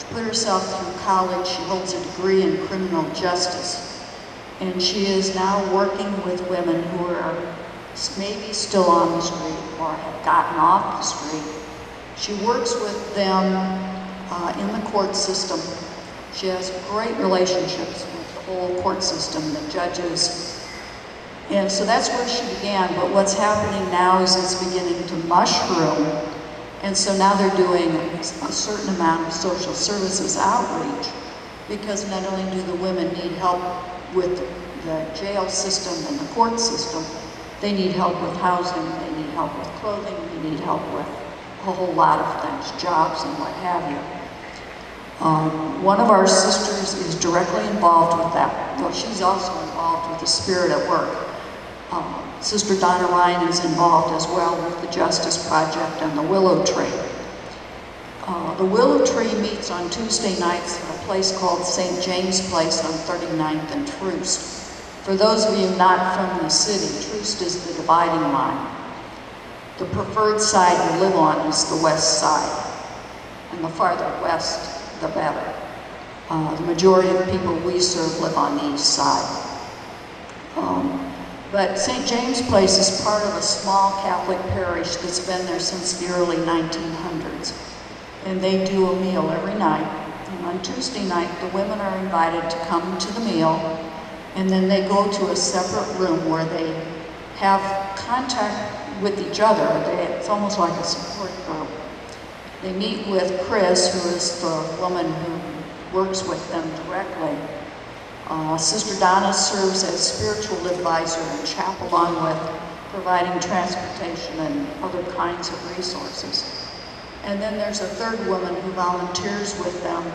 She put herself through college. She holds a degree in criminal justice. And she is now working with women who are maybe still on the street or have gotten off the street. She works with them in the court system. She has great relationships with the whole court system, the judges. And so that's where she began, but what's happening now is it's beginning to mushroom. And so now they're doing a certain amount of social services outreach, because not only do the women need help with the jail system and the court system, they need help with housing, they need help with clothing, they need help with a whole lot of things, jobs and what have you. One of our sisters is directly involved with that. Well, she's also involved with the Spirit at Work. Sister Donna Ryan is involved as well with the Justice Project and the Willow Tree. The Willow Tree meets on Tuesday nights at a place called St. James Place on 39th and Troost. For those of you not from the city, Troost is the dividing line. The preferred side you live on is the west side, and the farther west, the better. The majority of the people we serve live on the east side. But St. James Place is part of a small Catholic parish that's been there since the early 1900s. And they do a meal every night. And on Tuesday night, the women are invited to come to the meal, and then they go to a separate room where they have contact with each other. It's almost like a support group. They meet with Chris, who is the woman who works with them directly. Sister Donna serves as spiritual advisor and chaplain with providing transportation and other kinds of resources. And then there's a third woman who volunteers with them,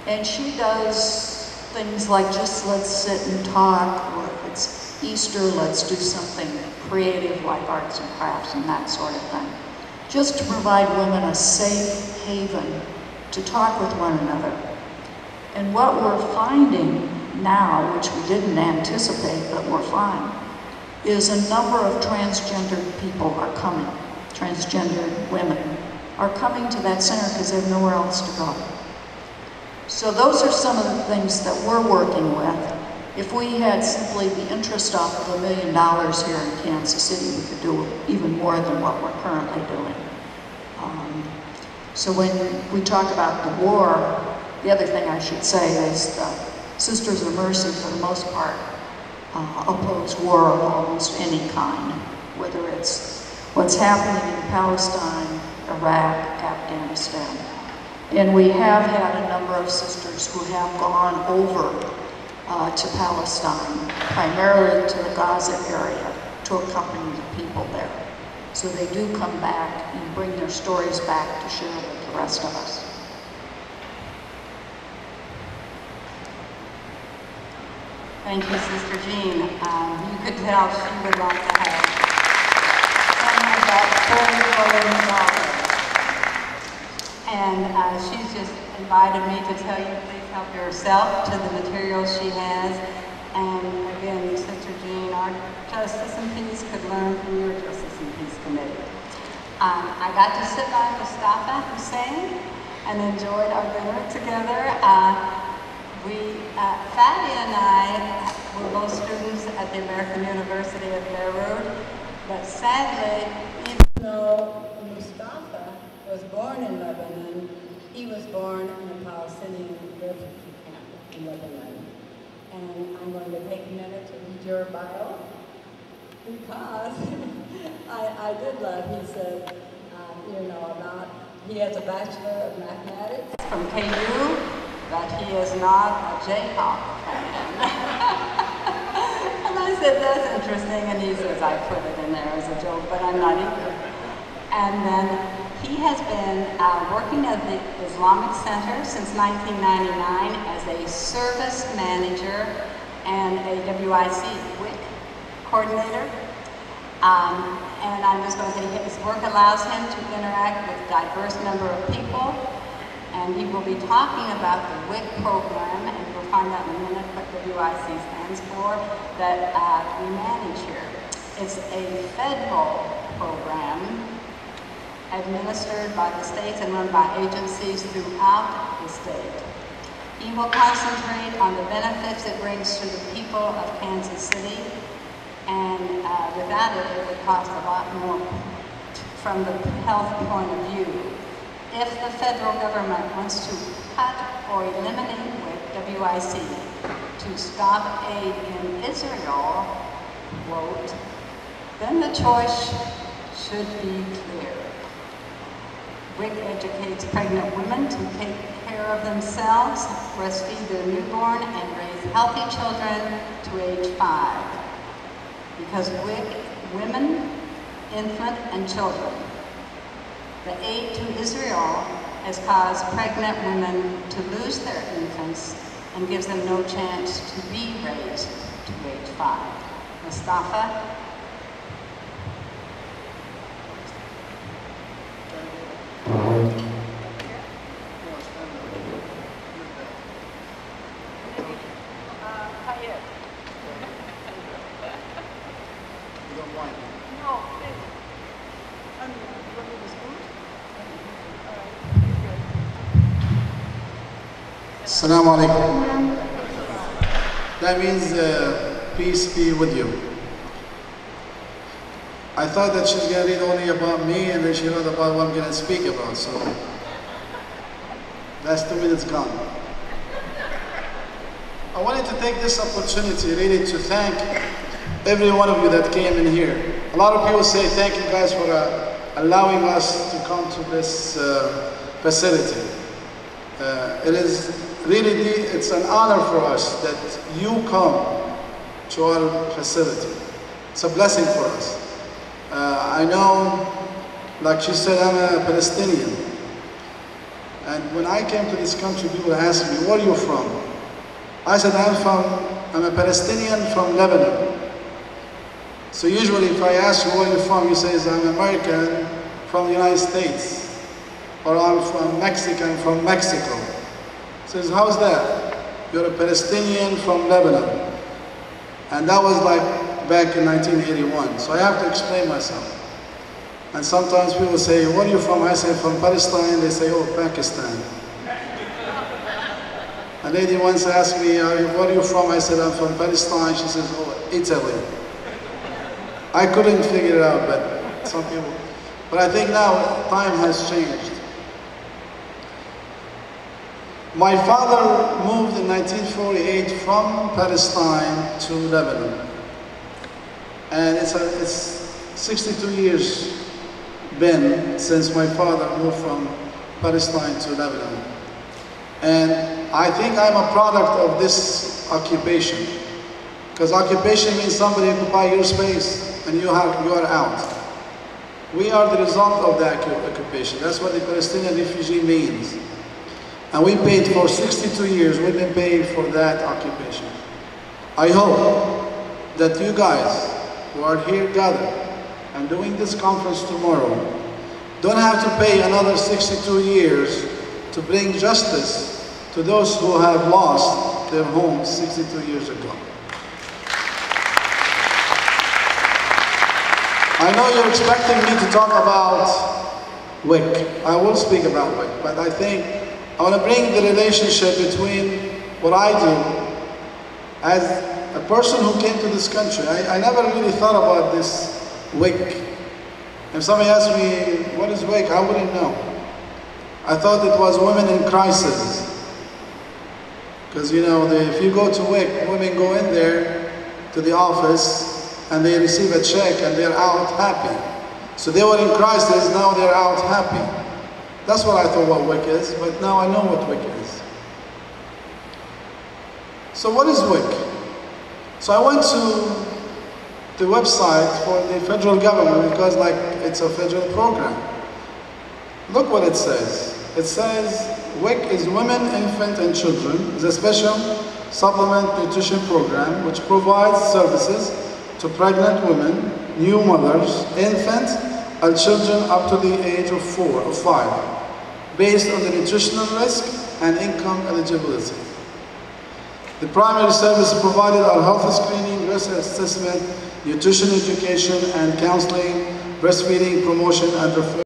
and she does things like just let's sit and talk, or if it's Easter, let's do something creative like arts and crafts and that sort of thing. Just to provide women a safe haven to talk with one another. And what we're finding now, which we didn't anticipate, but we're fine, is a number of transgendered people are coming, transgendered women are coming to that center because they have nowhere else to go. So those are some of the things that we're working with. If we had simply the interest off of $1 million here in Kansas City, we could do even more than what we're currently doing. So when we talk about the war, the other thing I should say is the Sisters of Mercy, for the most part, oppose war of almost any kind, whether it's what's happening in Palestine, Iraq, Afghanistan. And we have had a number of sisters who have gone over to Palestine, primarily to the Gaza area, to accompany the people there. So they do come back and bring their stories back to share with the rest of us. Thank you, Sister Jean. You could tell she would like to have some of that full-blown daughter. And she's just invited me to tell you, please help yourself to the materials she has. And again, Sister Jean, our Justice and Peace could learn from your Justice and Peace Committee. I got to sit by Mustafa Hussein and enjoyed our dinner together. Fatty and I were both students at the American University of Beirut, but sadly, even though Mustafa was born in Lebanon, he was born in a Palestinian refugee camp in Lebanon. And I'm going to take a minute to read your bio, because I did love, he said, he has a Bachelor of Mathematics from KU, but he is not a Jayhawk fan. And I said, that's interesting, and he says, I put it in there as a joke, but I'm not either. And then he has been working at the Islamic Center since 1999 as a service manager and a WIC WIC coordinator. And I'm just going to say his work allows him to interact with a diverse number of people. And he will be talking about the WIC program, and we'll find out in a minute what WIC stands for, that we manage here. It's a federal program administered by the states and run by agencies throughout the state. He will concentrate on the benefits it brings to the people of Kansas City, and without it, it would cost a lot more from the health point of view. If the federal government wants to cut or eliminate WIC to stop aid in Israel, quote, then the choice should be clear. WIC educates pregnant women to take care of themselves, breastfeed their newborn, and raise healthy children to age 5. Because WIC, women, infant, and children. The aid to Israel has caused pregnant women to lose their infants and gives them no chance to be raised to age 5. Mustafa? Assalamu alaikum. That means peace be with you. I thought that she's going to read only about me and then she wrote about what I'm going to speak about, so that's 2 minutes gone. I wanted to take this opportunity really to thank every one of you that came in here. A lot of people say thank you guys for allowing us to come to this facility. It is really, it's an honor for us that you come to our facility. It's a blessing for us. I know, like she said, I'm a Palestinian. And when I came to this country, people asked me, where are you from? I said, I'm a Palestinian from Lebanon. So usually if I ask you where you're from, you say, I'm American from the United States. Or I'm from Mexican from Mexico. Says, how's that? You're a Palestinian from Lebanon. And that was like back in 1981. So I have to explain myself. And sometimes people say, where are you from? I say, from Palestine. They say, oh, Pakistan. A lady once asked me, where are you from? I said, I'm from Palestine. She says, oh, Italy. I couldn't figure it out, but some people. But I think now time has changed. My father moved in 1948 from Palestine to Lebanon. And it's 62 years been since my father moved from Palestine to Lebanon. And I think I'm a product of this occupation. Because occupation means somebody occupy your space and you are out. We are the result of that occupation. That's what the Palestinian refugee means. And we paid for 62 years, we've been paying for that occupation. I hope that you guys who are here gathered and doing this conference tomorrow don't have to pay another 62 years to bring justice to those who have lost their homes 62 years ago. I know you're expecting me to talk about WIC. I will speak about WIC, but I think I want to bring the relationship between what I do as a person who came to this country. I never really thought about this WIC. If somebody asked me, what is WIC? I wouldn't know. I thought it was women in crisis. Because, you know, if you go to WIC, women go in there to the office and they receive a check and they're out happy. So they were in crisis, now they're out happy. That's what I thought what WIC is, but now I know what WIC is. So what is WIC? So I went to the website for the federal government because like it's a federal program. Look what it says. It says WIC is Women, Infant and Children. It's a special supplement nutrition program which provides services to pregnant women, new mothers, infants, and children up to the age of 4 or 5, based on the nutritional risk and income eligibility. The primary services provided are health screening, risk assessment, nutrition education and counseling, breastfeeding, promotion, and referral.